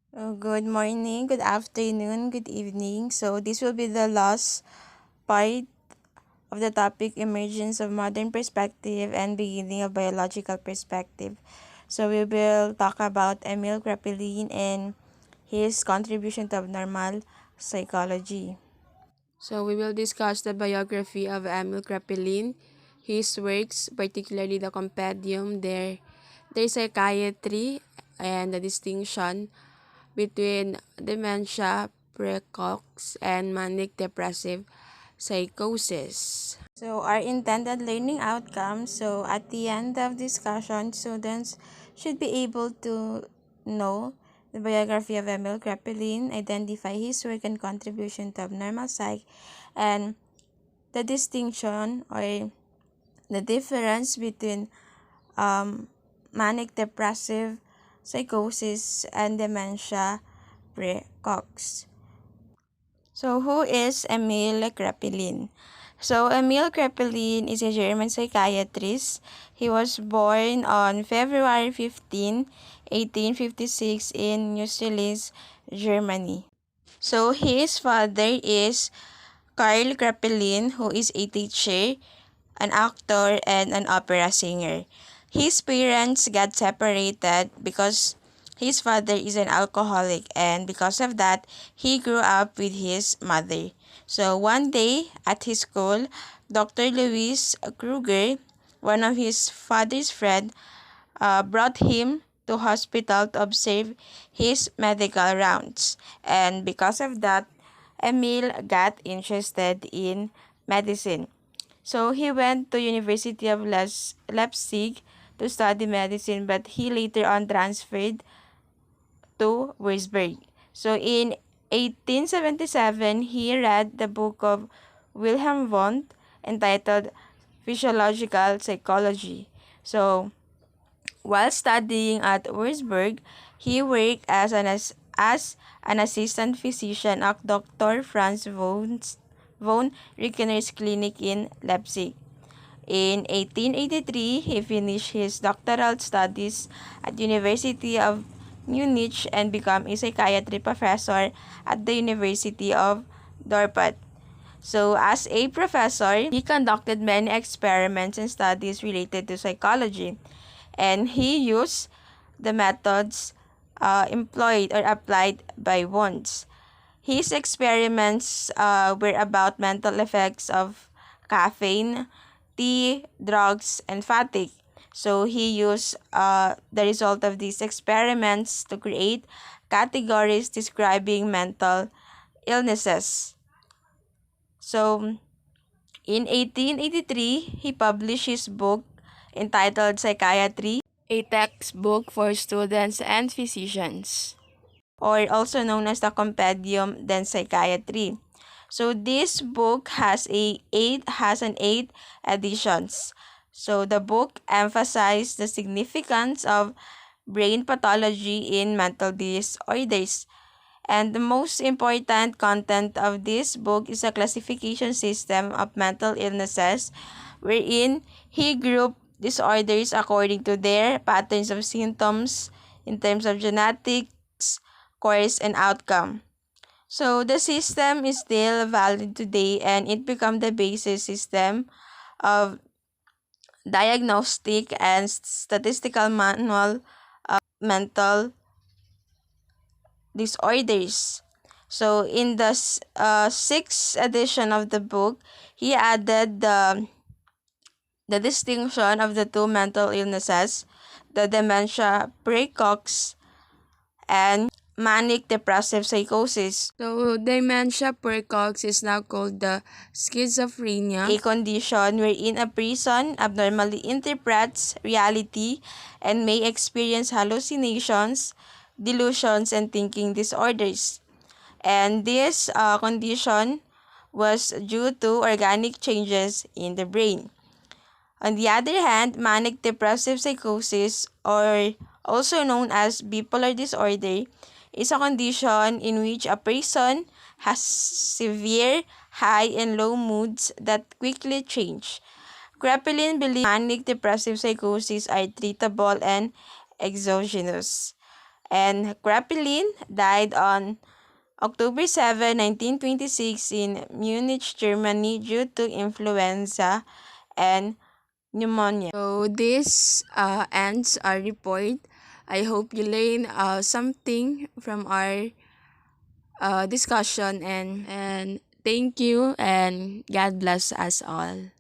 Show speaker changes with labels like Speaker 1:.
Speaker 1: Good morning, good afternoon, good evening. So, this will be the last part of the topic emergence of modern perspective and beginning of biological perspective. So, we will talk about Emil Kraepelin and his contribution to abnormal psychology.
Speaker 2: So we will discuss the biography of Emil Kraepelin, his works, particularly the compendium, their psychiatry, and the distinction between dementia precox and manic depressive psychosis.
Speaker 1: So, our intended learning outcomes. So, at the end of discussion, students should be able to know the biography of Emil Kraepelin, identify his work and contribution to abnormal psych, and the distinction or the difference between um, manic depressive psychosis and dementia precox. So, who is Emil Kraepelin? So, Emil Kraepelin is a German psychiatrist. He was born on February 15, 1856 in Neustrelitz, Germany. So, his father is Karl Kraepelin, who is a teacher, an actor, and an opera singer. His parents got separated because his father is an alcoholic, and because of that, he grew up with his mother. So one day at his school, Dr. Louis Kruger, one of his father's friend, brought him to hospital to observe his medical rounds. And because of that, Emil got interested in medicine. So he went to University of Leipzig to study medicine, but he later on transferred to Wurzburg. So in 1877, he read the book of Wilhelm Wundt entitled Physiological Psychology. So while studying at Wurzburg, he worked as an assistant physician at Dr. Franz von Rickener's clinic in Leipzig. In 1883, he finished his doctoral studies at University of Munich and became a psychiatry professor at the University of Dorpat. So, as a professor, he conducted many experiments and studies related to psychology, and he used the methods employed or applied by Wundt. His experiments were about mental effects of caffeine, tea, drugs, and fatigue. So he used the result of these experiments to create categories describing mental illnesses. So in 1883, he published his book entitled Psychiatry, a textbook for students and physicians, or also known as the Compendium de Psychiatry. So this book has an eight editions. So the book emphasized the significance of brain pathology in mental disorders. And the most important content of this book is a classification system of mental illnesses wherein he grouped disorders according to their patterns of symptoms in terms of genetics, course, and outcome. So the system is still valid today and it became the basis system of diagnostic and statistical manual mental disorders. So in the sixth edition of the book, he added the distinction of the two mental illnesses, the dementia precox and manic depressive psychosis,
Speaker 2: So dementia precox is now called the schizophrenia.
Speaker 1: a condition wherein a person abnormally interprets reality and may experience hallucinations, delusions, and thinking disorders. And this condition was due to organic changes in the brain. On the other hand, manic depressive psychosis, or also known as bipolar disorder, is a condition in which a person has severe high and low moods that quickly change. Kraepelin believes manic depressive psychosis are treatable and exogenous. And Kraepelin died on October 7, 1926 in Munich, Germany due to influenza and pneumonia.
Speaker 2: So this ends our report. I hope you learn something from our discussion, and thank you, and God bless us all.